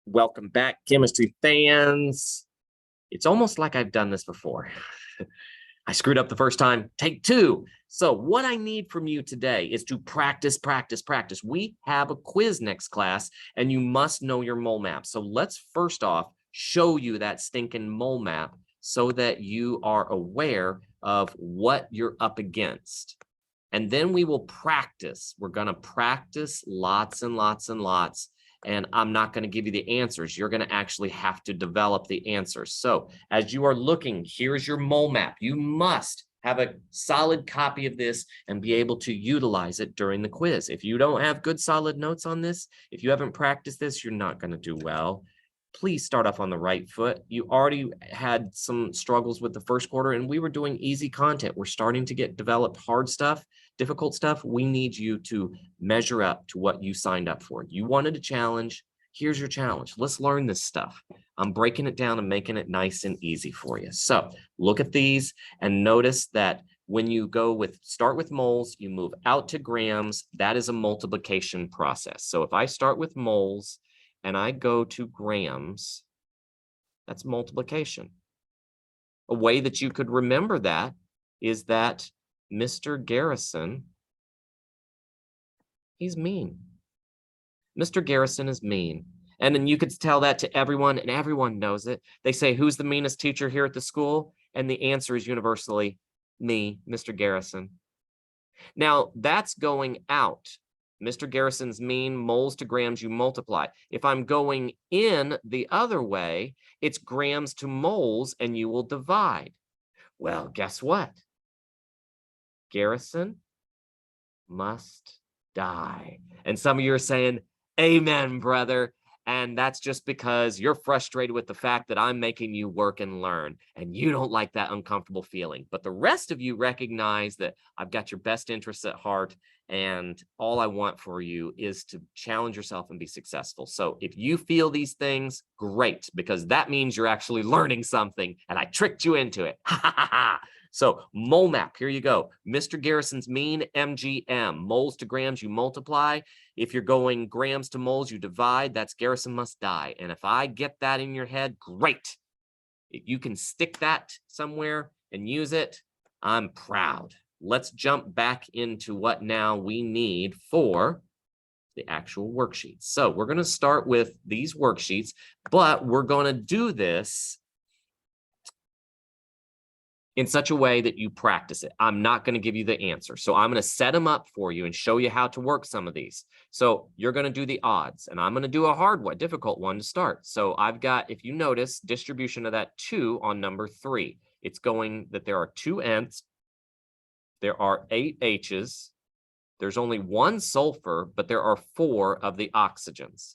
Welcome back, chemistry fans. It's almost like I've done this before. I screwed up the first time, take two. So what I need from you today is to practice, practice, practice. We have a quiz next class, and you must know your mole map. So let's first off show you that stinking mole map so that you are aware of what you're up against. And then we will practice. We're going to practice lots and lots and lots. And I'm not going to give you the answers. You're going to actually have to develop the answers. So as you are looking, here's your mole map. You must have a solid copy of this and be able to utilize it during the quiz. If you don't have good solid notes on this, if you haven't practiced this, you're not going to do well. Please start off on the right foot. You already had some struggles with the first quarter, and we were doing easy content. We're starting to get developed hard stuff, difficult stuff. We need you to measure up to what you signed up for. You wanted a challenge. Here's your challenge. Let's learn this stuff. I'm breaking it down and making it nice and easy for you. So look at these and notice that when you start with moles, you move out to grams. That is a multiplication process. So if I start with moles and I go to grams, that's multiplication. A way that you could remember that is that Mr. Garrison, he's mean. Mr. Garrison is mean. And then you could tell that to everyone, and everyone knows it. They say, who's the meanest teacher here at the school? And the answer is universally me, Mr. Garrison. Now, that's going out. Mr. Garrison's mean, moles to grams, you multiply. If I'm going in the other way, it's grams to moles, and you will divide. Well, guess what? Garrison must die. And some of you are saying, amen, brother. And that's just because you're frustrated with the fact that I'm making you work and learn, and you don't like that uncomfortable feeling. But the rest of you recognize that I've got your best interests at heart, and all I want for you is to challenge yourself and be successful. So if you feel these things, great, because that means you're actually learning something, and I tricked you into it. Ha ha ha ha. So mole map, here you go. Mr. Garrison's mean, MGM. Moles to grams, you multiply. If you're going grams to moles, you divide. That's Garrison must die. And if I get that in your head, great. If you can stick that somewhere and use it, I'm proud. Let's jump back into what now we need for the actual worksheets. So we're going to start with these worksheets, but we're going to do this in such a way that you practice it. I'm not going to give you the answer. So I'm going to set them up for you and show you how to work some of these. So you're going to do the odds, and I'm going to do a hard one, difficult one to start. So I've got, if you notice, distribution of that 2 on number 3. It's going that there are 2 N's, there are 8 H's, there's only 1 sulfur, but there are 4 of the oxygens.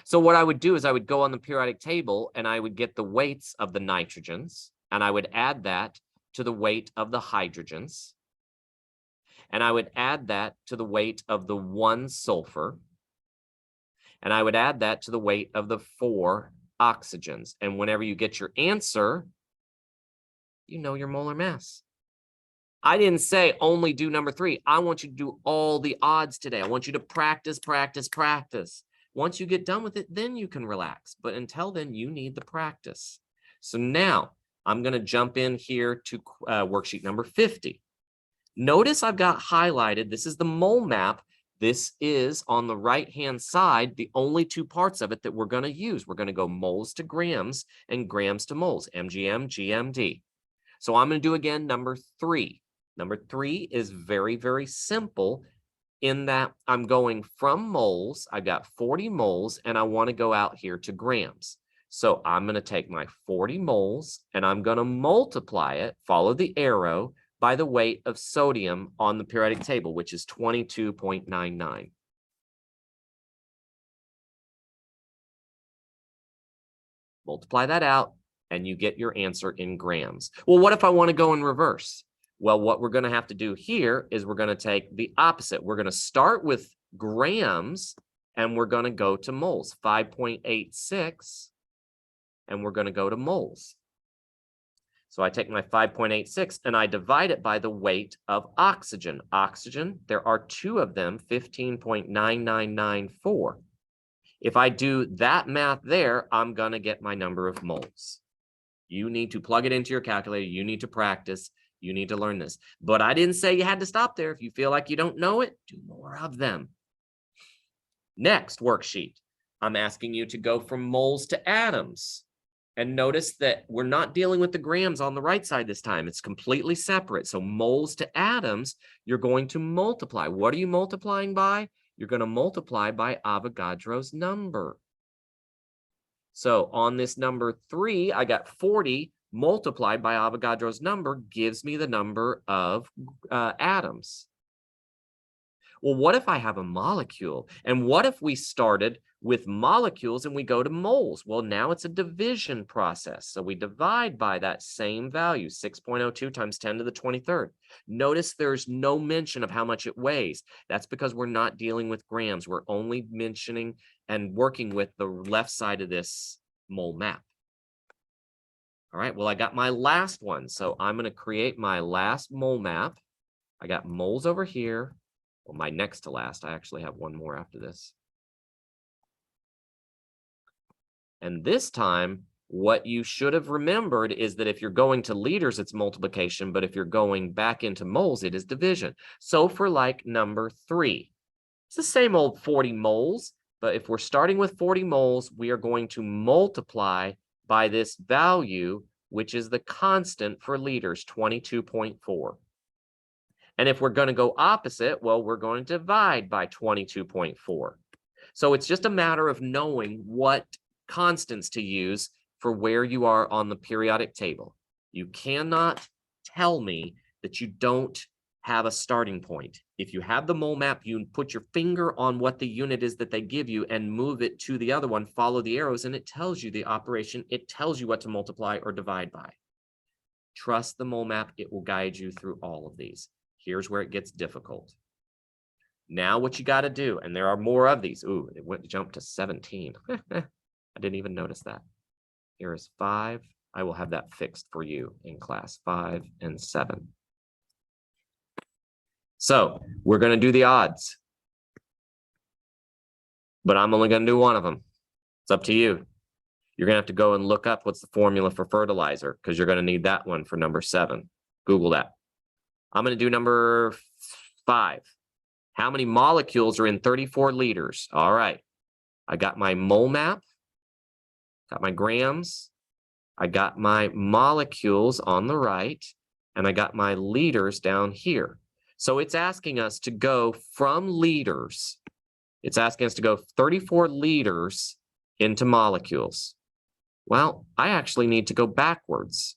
So what I would do is I would go on the periodic table and I would get the weights of the nitrogens, and I would add that to the weight of the hydrogens. And I would add that to the weight of the 1 sulfur. And I would add that to the weight of the 4 oxygens. And whenever you get your answer, you know your molar mass. I didn't say only do number 3. I want you to do all the odds today. I want you to practice, practice, practice. Once you get done with it, then you can relax. But until then, you need the practice. So now, I'm going to jump in here to worksheet number 50. Notice I've got highlighted, this is the mole map. This is on the right-hand side, the only 2 parts of it that we're going to use. We're going to go moles to grams and grams to moles, MGM, GMD. So I'm going to do again number 3. Number 3 is very, very simple in that I'm going from moles. I've got 40 moles, and I want to go out here to grams. So I'm going to take my 40 moles and I'm going to multiply it, follow the arrow, by the weight of sodium on the periodic table, which is 22.99. Multiply that out and you get your answer in grams. Well, what if I want to go in reverse? Well, what we're going to have to do here is we're going to take the opposite. We're going to start with grams and we're going to go to moles, 5.86. And we're going to go to moles. So I take my 5.86 and I divide it by the weight of oxygen. Oxygen, there are 2 of them, 15.9994. If I do that math there, I'm going to get my number of moles. You need to plug it into your calculator. You need to practice. You need to learn this. But I didn't say you had to stop there. If you feel like you don't know it, do more of them. Next worksheet, I'm asking you to go from moles to atoms. And notice that we're not dealing with the grams on the right side this time. It's completely separate. So moles to atoms, you're going to multiply. What are you multiplying by? You're going to multiply by Avogadro's number. So on this number 3, I got 40 multiplied by Avogadro's number gives me the number of atoms. Well, what if I have a molecule? And what if we started with molecules and we go to moles? Well, now it's a division process. So we divide by that same value, 6.02 times 10 to the 23rd. Notice there's no mention of how much it weighs. That's because we're not dealing with grams. We're only mentioning and working with the left side of this mole map. All right, well, I got my last one. So I'm going to create my last mole map. I got moles over here. Well, my next to last, I actually have one more after this. And this time, what you should have remembered is that if you're going to liters, it's multiplication, but if you're going back into moles, it is division. So for like number 3, it's the same old 40 moles, but if we're starting with 40 moles, we are going to multiply by this value, which is the constant for liters, 22.4. And if we're going to go opposite, well, we're going to divide by 22.4. So it's just a matter of knowing what constants to use for where you are on the periodic table. You cannot tell me that you don't have a starting point. If you have the mole map, you put your finger on what the unit is that they give you and move it to the other one, follow the arrows, and it tells you the operation. It tells you what to multiply or divide by. Trust the mole map. It will guide you through all of these. Here's where it gets difficult. Now what you got to do, and there are more of these. Ooh, it jumped to 17. I didn't even notice that. Here is 5. I will have that fixed for you in class, 5 and 7. So we're going to do the odds. But I'm only going to do one of them. It's up to you. You're going to have to go and look up what's the formula for fertilizer, because you're going to need that one for number 7. Google that. I'm going to do number 5. How many molecules are in 34 liters? All right. I got my mole map, got my grams, I got my molecules on the right, and I got my liters down here. So it's asking us to go from liters. It's asking us to go 34 liters into molecules. Well, I actually need to go backwards.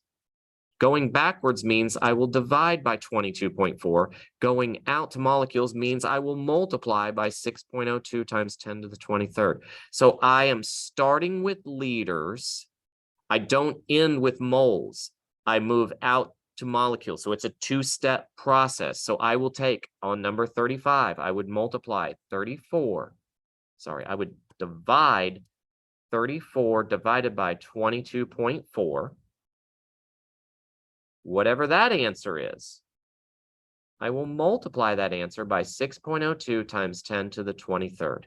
Going backwards means I will divide by 22.4. Going out to molecules means I will multiply by 6.02 times 10 to the 23rd. So I am starting with liters. I don't end with moles. I move out to molecules. So it's a 2-step process. So I will take on number 35, I would multiply 34. Sorry, I would divide 34 divided by 22.4. Whatever that answer is, I will multiply that answer by 6.02 times 10 to the 23rd.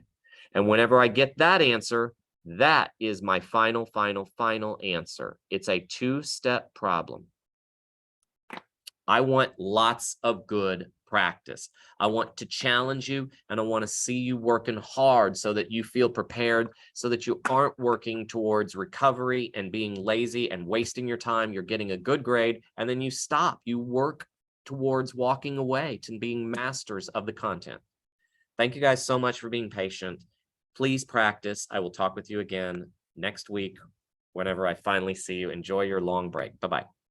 And whenever I get that answer, that is my final answer. It's a 2-step problem. I want lots of good practice. I want to challenge you, and I want to see you working hard so that you feel prepared, so that you aren't working towards recovery and being lazy and wasting your time. You're getting a good grade, and then you stop. You work towards walking away to being masters of the content. Thank you guys so much for being patient. Please practice. I will talk with you again next week whenever I finally see you. Enjoy your long break. Bye-bye.